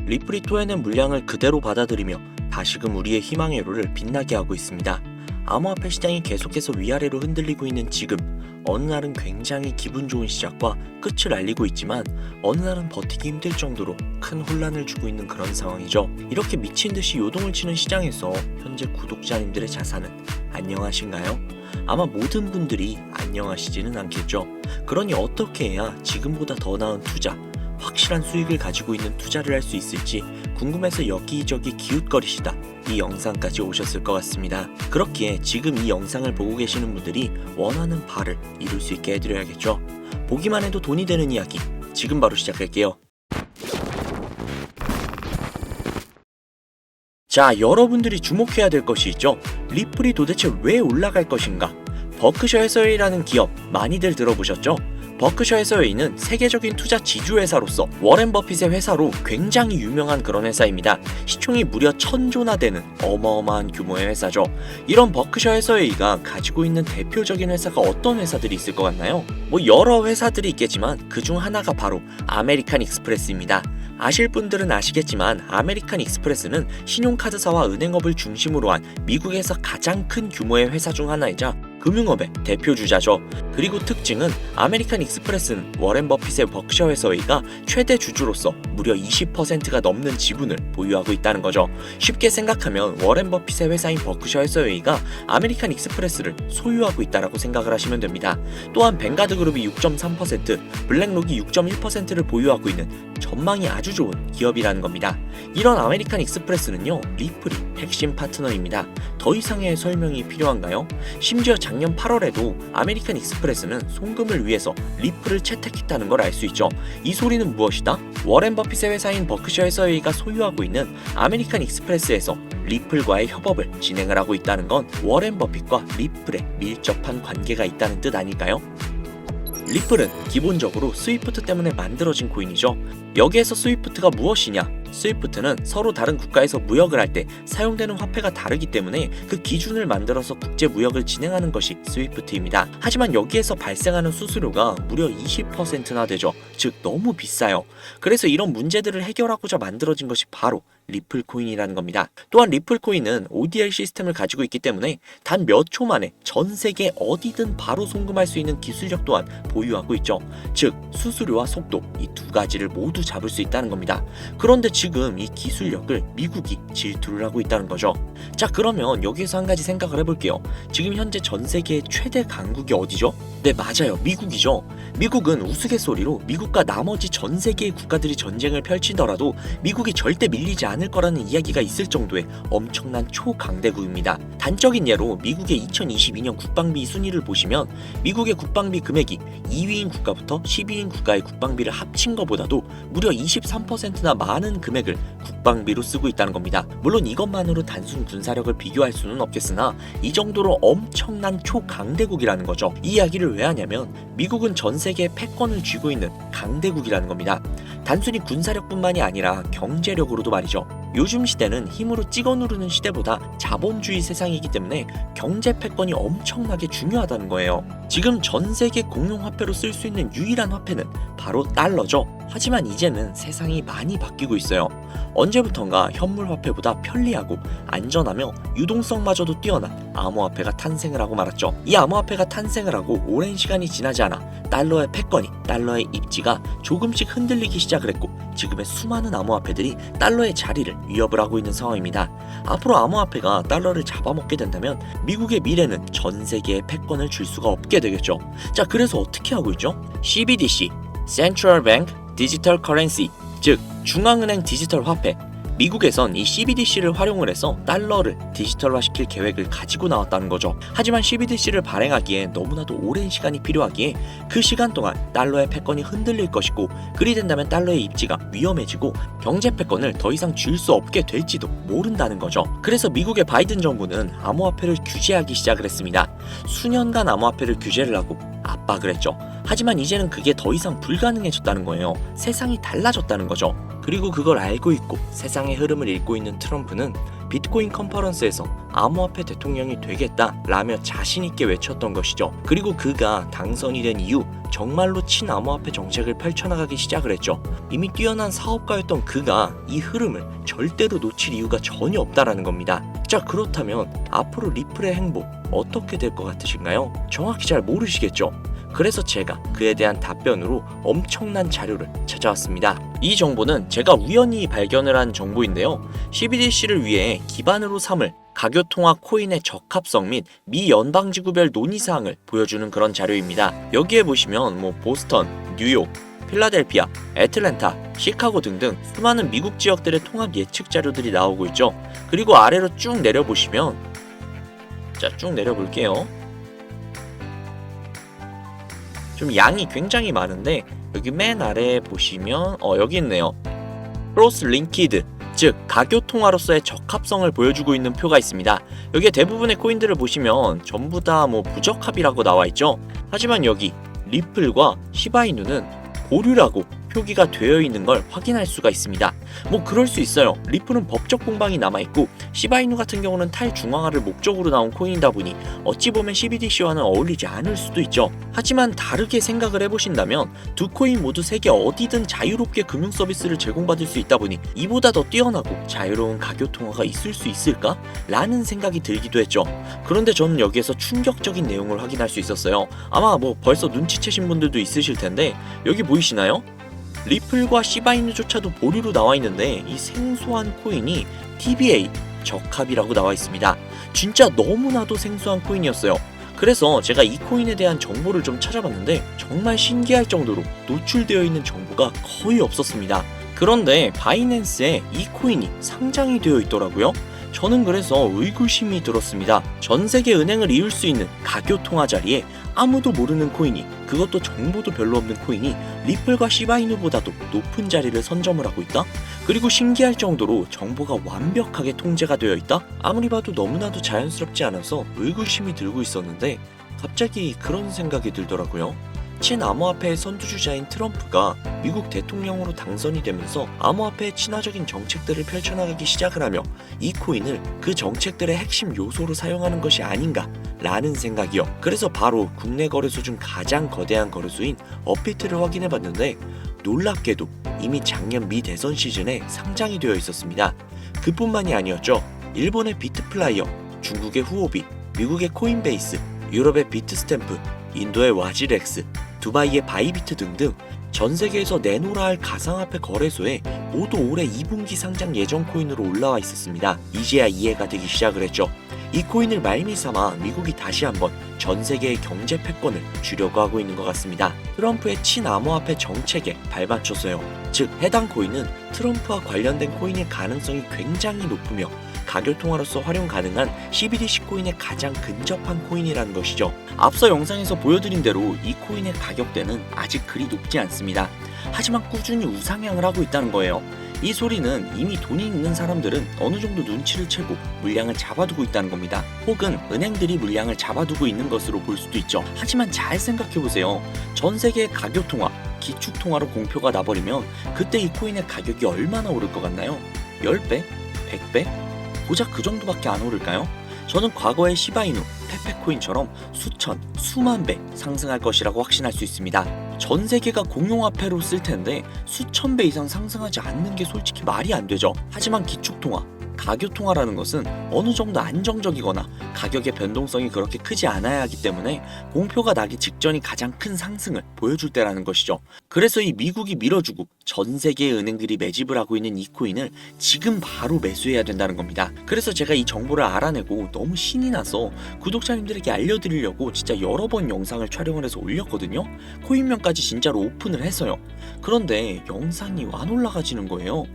리플이 토해낸 물량을 그대로 받아들이며 다시금 우리의 희망의 로를 빛나게 하고 있습니다. 암호화폐 시장이 계속해서 위아래로 흔들리고 있는 지금, 어느 날은 굉장히 기분 좋은 시작과 끝을 알리고 있지만 어느 날은 버티기 힘들 정도로 큰 혼란을 주고 있는 그런 상황이죠. 이렇게 미친 듯이 요동을 치는 시장에서 현재 구독자님들의 자산은 안녕하신가요? 아마 모든 분들이 안녕하시지는 않겠죠. 그러니 어떻게 해야 지금보다 더 나은 투자, 확실한 수익을 가지고 있는 투자를 할 수 있을지 궁금해서 여기저기 기웃거리시다 이 영상까지 오셨을 것 같습니다. 그렇기에 지금 이 영상을 보고 계시는 분들이 원하는 바를 이룰 수 있게 해드려야겠죠. 보기만 해도 돈이 되는 이야기, 지금 바로 시작할게요. 자, 여러분들이 주목해야 될 것이 있죠. 리플이 도대체 왜 올라갈 것인가? 버크셔 해서웨이라는 기업 많이들 들어보셨죠? 버크셔 해서웨이는 세계적인 투자 지주회사로서 워렌 버핏의 회사로 굉장히 유명한 그런 회사입니다. 시총이 무려 1000조나 되는 어마어마한 규모의 회사죠. 이런 버크셔 해서웨이가 가지고 있는 대표적인 회사가 어떤 회사들이 있을 것 같나요? 여러 회사들이 있겠지만 그중 하나가 바로 아메리칸 익스프레스입니다. 아실 분들은 아시겠지만 아메리칸 익스프레스는 신용카드사와 은행업을 중심으로 한 미국에서 가장 큰 규모의 회사 중 하나이자 금융업의 대표주자죠. 그리고 특징은 아메리칸 익스프레스는 워렌 버핏의 버크셔 해서웨이가 최대 주주로서 무려 20%가 넘는 지분을 보유하고 있다는 거죠. 쉽게 생각하면 워렌 버핏의 회사인 버크셔 해서웨이가 아메리칸 익스프레스를 소유하고 있다라고 생각을 하시면 됩니다. 또한 뱅가드 그룹이 6.3%, 블랙록이 6.1%를 보유하고 있는 전망이 아주 좋은 기업이라는 겁니다. 이런 아메리칸 익스프레스는요, 리플이 핵심 파트너입니다. 더 이상의 설명이 필요한가요? 심지어 작년 8월에도 아메리칸 익스프레스는 송금을 위해서 리플을 채택했다는 걸 알 수 있죠. 이 소리는 무엇이다? 워렌 버핏의 회사인 버크셔 해서웨이가 소유하고 있는 아메리칸 익스프레스에서 리플과의 협업을 진행을 하고 있다는 건 워렌 버핏과 리플의 밀접한 관계가 있다는 뜻 아닐까요? 리플은 기본적으로 스위프트 때문에 만들어진 코인이죠. 여기에서 스위프트가 무엇이냐? 스위프트는 서로 다른 국가에서 무역을 할 때 사용되는 화폐가 다르기 때문에 그 기준을 만들어서 국제 무역을 진행하는 것이 스위프트입니다. 하지만 여기에서 발생하는 수수료가 무려 20%나 되죠. 즉 너무 비싸요. 그래서 이런 문제들을 해결하고자 만들어진 것이 바로 리플 코인이라는 겁니다. 또한 리플 코인은 ODR 시스템을 가지고 있기 때문에 단 몇 초 만에 전 세계 어디든 바로 송금할 수 있는 기술력 또한 보유하고 있죠. 즉 수수료와 속도, 이 두 가지를 모두 잡을 수 있다는 겁니다. 그런데 지금 이 기술력을 미국이 질투를 하고 있다는 거죠. 자, 그러면 여기에서 한 가지 생각을 해볼게요. 지금 현재 전 세계의 최대 강국이 어디죠? 네, 맞아요. 미국이죠. 미국은 우스갯소리로 미국과 나머지 전 세계의 국가들이 전쟁을 펼치더라도 미국이 절대 밀리지 않을 거라는 이야기가 있을 정도의 엄청난 초강대국입니다. 단적인 예로 미국의 2022년 국방비 순위를 보시면 미국의 국방비 금액이 2위인 국가부터 10위인 국가의 국방비를 합친 것보다도 무려 23%나 많은 금액을 국방비로 쓰고 있다는 겁니다. 물론 이것만으로 단순 군사력을 비교할 수는 없겠으나 이 정도로 엄청난 초강대국이라는 거죠. 이 이야기를 왜 하냐면 미국은 전 세계의 패권을 쥐고 있는 강대국이라는 겁니다. 단순히 군사력뿐만이 아니라 경제력으로도 말이죠. 요즘 시대는 힘으로 찍어 누르는 시대보다 자본주의 세상이기 때문에 경제 패권이 엄청나게 중요하다는 거예요. 지금 전 세계 공용화폐로 쓸 수 있는 유일한 화폐는 바로 달러죠. 하지만 이제는 세상이 많이 바뀌고 있어요. 언제부턴가 현물화폐보다 편리하고 안전하며 유동성마저도 뛰어난 암호화폐가 탄생을 하고 말았죠. 이 암호화폐가 탄생을 하고 오랜 시간이 지나지 않아 달러의 패권이, 달러의 입지가 조금씩 흔들리기 시작을 했고 지금의 수많은 암호화폐들이 달러의 자리를 위협을 하고 있는 상황입니다. 앞으로 암호화폐가 달러를 잡아먹게 된다면 미국의 미래는 전 세계에 패권을 줄 수가 없게 되겠죠. 자, 그래서 어떻게 하고 있죠? CBDC, Central Bank Digital Currency, 즉 중앙은행 디지털 화폐. 미국에선 이 CBDC를 활용을 해서 달러를 디지털화시킬 계획을 가지고 나왔다는 거죠. 하지만 CBDC를 발행하기에 너무나도 오랜 시간이 필요하기에 그 시간 동안 달러의 패권이 흔들릴 것이고 그리 된다면 달러의 입지가 위험해지고 경제 패권을 더 이상 줄 수 없게 될지도 모른다는 거죠. 그래서 미국의 바이든 정부는 암호화폐를 규제하기 시작을 했습니다. 수년간 암호화폐를 규제를 하고 압박을 했죠. 하지만 이제는 그게 더 이상 불가능해졌다는 거예요. 세상이 달라졌다는 거죠. 그리고 그걸 알고 있고 세상의 흐름을 읽고 있는 트럼프는 비트코인 컨퍼런스에서 암호화폐 대통령이 되겠다라며 자신있게 외쳤던 것이죠. 그리고 그가 당선이 된 이후 정말로 친암호화폐 정책을 펼쳐나가기 시작을 했죠. 이미 뛰어난 사업가였던 그가 이 흐름을 절대로 놓칠 이유가 전혀 없다라는 겁니다. 자, 그렇다면 앞으로 리플의 행보 어떻게 될 것 같으신가요? 정확히 잘 모르시겠죠? 그래서 제가 그에 대한 답변으로 엄청난 자료를 찾아왔습니다. 이 정보는 제가 우연히 발견을 한 정보인데요. CBDC를 위해 기반으로 삼을 가교통화 코인의 적합성 및 미 연방지구별 논의사항을 보여주는 그런 자료입니다. 여기에 보시면 보스턴, 뉴욕, 필라델피아, 애틀랜타, 시카고 등등 수많은 미국 지역들의 통합 예측 자료들이 나오고 있죠. 그리고 아래로 쭉 내려보시면, 자, 쭉 내려볼게요. 좀 양이 굉장히 많은데 여기 맨 아래에 보시면 여기 있네요. 크로스 링키드, 즉 가교통화로서의 적합성을 보여주고 있는 표가 있습니다. 여기에 대부분의 코인들을 보시면 전부 다 부적합이라고 나와 있죠. 하지만 여기 리플과 시바이누는 보류라고 표기가 되어 있는 걸 확인할 수가 있습니다. 그럴 수 있어요. 리플은 법적 공방이 남아있고 시바이누 같은 경우는 탈중앙화를 목적으로 나온 코인이다 보니 어찌 보면 CBDC와는 어울리지 않을 수도 있죠. 하지만 다르게 생각을 해보신다면 두 코인 모두 세계 어디든 자유롭게 금융 서비스를 제공받을 수 있다 보니 이보다 더 뛰어나고 자유로운 가교통화가 있을 수 있을까? 라는 생각이 들기도 했죠. 그런데 저는 여기에서 충격적인 내용을 확인할 수 있었어요. 아마 벌써 눈치채신 분들도 있으실 텐데 여기 보이시나요? 리플과 시바이누조차도 보류로 나와 있는데 이 생소한 코인이 TBA 적합이라고 나와 있습니다. 진짜 너무나도 생소한 코인이었어요. 그래서 제가 이 코인에 대한 정보를 좀 찾아봤는데 정말 신기할 정도로 노출되어 있는 정보가 거의 없었습니다. 그런데 바이낸스에 이 코인이 상장이 되어 있더라고요. 저는 그래서 의구심이 들었습니다. 전 세계 은행을 이을 수 있는 가교통화 자리에 아무도 모르는 코인이, 그것도 정보도 별로 없는 코인이 리플과 시바이누보다도 높은 자리를 선점을 하고 있다? 그리고 신기할 정도로 정보가 완벽하게 통제가 되어 있다? 아무리 봐도 너무나도 자연스럽지 않아서 의구심이 들고 있었는데 갑자기 그런 생각이 들더라고요. 친암호화폐의 선두주자인 트럼프가 미국 대통령으로 당선이 되면서 암호화폐의 친화적인 정책들을 펼쳐나가기 시작을 하며 이 코인을 그 정책들의 핵심 요소로 사용하는 것이 아닌가 라는 생각이요. 그래서 바로 국내 거래소 중 가장 거대한 거래소인 업비트를 확인해봤는데 놀랍게도 이미 작년 미 대선 시즌에 상장이 되어 있었습니다. 그뿐만이 아니었죠. 일본의 비트플라이어, 중국의 후오비, 미국의 코인베이스, 유럽의 비트스탬프, 인도의 와지렉스, 두바이의 바이비트 등등 전 세계에서 내놓으라 할 가상화폐 거래소에 모두 올해 2분기 상장 예정 코인으로 올라와 있었습니다. 이제야 이해가 되기 시작을 했죠. 이 코인을 말미삼아 미국이 다시 한번 전 세계의 경제 패권을 주려고 하고 있는 것 같습니다. 트럼프의 친암호화폐 정책에 발맞춰서요. 즉 해당 코인은 트럼프와 관련된 코인일 가능성이 굉장히 높으며 가교통화로서 활용 가능한 CBDC 코인에 가장 근접한 코인이라는 것이죠. 앞서 영상에서 보여드린 대로 이 코인의 가격대는 아직 그리 높지 않습니다. 하지만 꾸준히 우상향을 하고 있다는 거예요. 이 소리는 이미 돈이 있는 사람들은 어느 정도 눈치를 채고 물량을 잡아두고 있다는 겁니다. 혹은 은행들이 물량을 잡아두고 있는 것으로 볼 수도 있죠. 하지만 잘 생각해보세요. 전 세계의 가교통화, 기축통화로 공표가 나버리면 그때 이 코인의 가격이 얼마나 오를 것 같나요? 10배? 100배? 고작 그 정도밖에 안 오를까요? 저는 과거의 시바이누, 페페코인처럼 수천, 수만 배 상승할 것이라고 확신할 수 있습니다. 전 세계가 공용화폐로 쓸 텐데 수천 배 이상 상승하지 않는 게 솔직히 말이 안 되죠. 하지만 기축통화, 가교통화라는 것은 어느 정도 안정적이거나 가격의 변동성이 그렇게 크지 않아야 하기 때문에 공표가 나기 직전이 가장 큰 상승을 보여줄 때라는 것이죠. 그래서 이 미국이 밀어주고 전 세계의 은행들이 매집을 하고 있는 이 코인을 지금 바로 매수해야 된다는 겁니다. 그래서 제가 이 정보를 알아내고 너무 신이 나서 구독자님들에게 알려드리려고 진짜 여러 번 영상을 촬영을 해서 올렸거든요. 코인명까지 진짜로 오픈을 해서요. 그런데 영상이 안 올라가지는 거예요.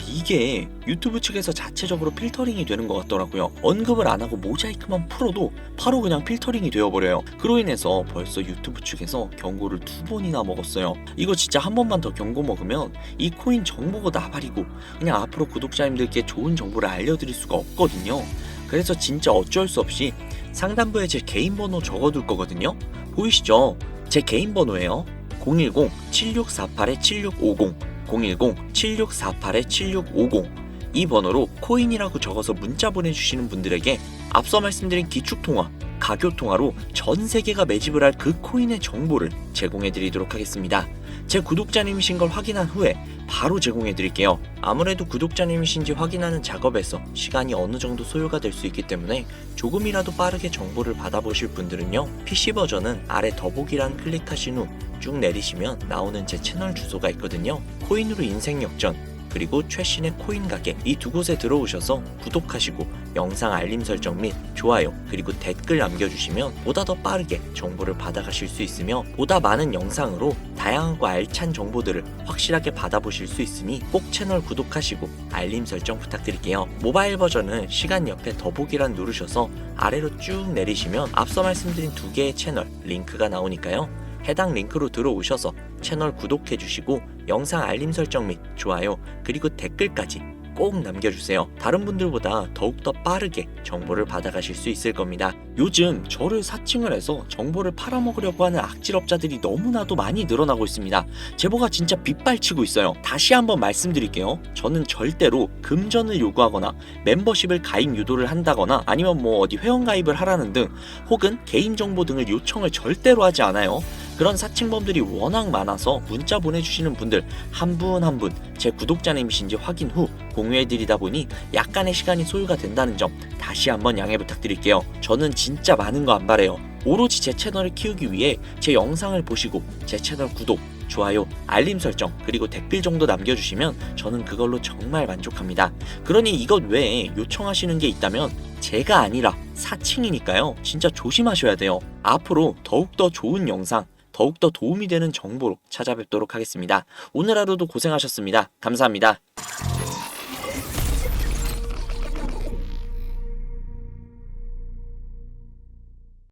이게 유튜브 측에서 자체적으로 필터링이 되는 것 같더라고요. 언급을 안 하고 모자이크만 풀어도 바로 그냥 필터링이 되어버려요. 그로 인해서 벌써 유튜브 측에서 경고를 2번이나 먹었어요. 이거 진짜 한 번만 더 경고 먹으면 이 코인 정보가 나발이고 그냥 앞으로 구독자님들께 좋은 정보를 알려드릴 수가 없거든요. 그래서 진짜 어쩔 수 없이 상단부에 제 개인 번호 적어둘 거거든요. 보이시죠? 제 개인 번호예요. 010-7648-7650 010-7648-7650 이 번호로 코인이라고 적어서 문자 보내주시는 분들에게 앞서 말씀드린 기축통화, 가교통화로 전 세계가 매집을 할 그 코인의 정보를 제공해 드리도록 하겠습니다. 제 구독자님이신 걸 확인한 후에 바로 제공해 드릴게요. 아무래도 구독자님이신지 확인하는 작업에서 시간이 어느 정도 소요가 될 수 있기 때문에 조금이라도 빠르게 정보를 받아보실 분들은요, PC 버전은 아래 더보기란 클릭하신 후 쭉 내리시면 나오는 제 채널 주소가 있거든요. 코인으로 인생 역전, 그리고 최신의 코인 가게, 이 두 곳에 들어오셔서 구독하시고 영상 알림 설정 및 좋아요 그리고 댓글 남겨주시면 보다 더 빠르게 정보를 받아가실 수 있으며 보다 많은 영상으로 다양하고 알찬 정보들을 확실하게 받아보실 수 있으니 꼭 채널 구독하시고 알림 설정 부탁드릴게요. 모바일 버전은 시간 옆에 더보기란 누르셔서 아래로 쭉 내리시면 앞서 말씀드린 두 개의 채널 링크가 나오니까요, 해당 링크로 들어오셔서 채널 구독해주시고 영상 알림 설정 및 좋아요 그리고 댓글까지 꼭 남겨주세요. 다른 분들보다 더욱더 빠르게 정보를 받아가실 수 있을 겁니다. 요즘 저를 사칭을 해서 정보를 팔아먹으려고 하는 악질업자들이 너무나도 많이 늘어나고 있습니다. 제보가 진짜 빗발치고 있어요. 다시 한번 말씀드릴게요. 저는 절대로 금전을 요구하거나 멤버십을 가입 유도를 한다거나 아니면 어디 회원가입을 하라는 등 혹은 개인정보 등을 요청을 절대로 하지 않아요. 그런 사칭범들이 워낙 많아서 문자 보내주시는 분들 한 분 한 분 제 구독자님이신지 확인 후 공유해드리다 보니 약간의 시간이 소요가 된다는 점 다시 한번 양해 부탁드릴게요. 저는 진짜 많은 거 안 바래요. 오로지 제 채널을 키우기 위해 제 영상을 보시고 제 채널 구독, 좋아요, 알림 설정 그리고 댓글 정도 남겨주시면 저는 그걸로 정말 만족합니다. 그러니 이것 외에 요청하시는 게 있다면 제가 아니라 사칭이니까요, 진짜 조심하셔야 돼요. 앞으로 더욱더 좋은 영상, 더욱더 도움이 되는 정보로 찾아뵙도록 하겠습니다. 오늘 하루도 고생하셨습니다. 감사합니다.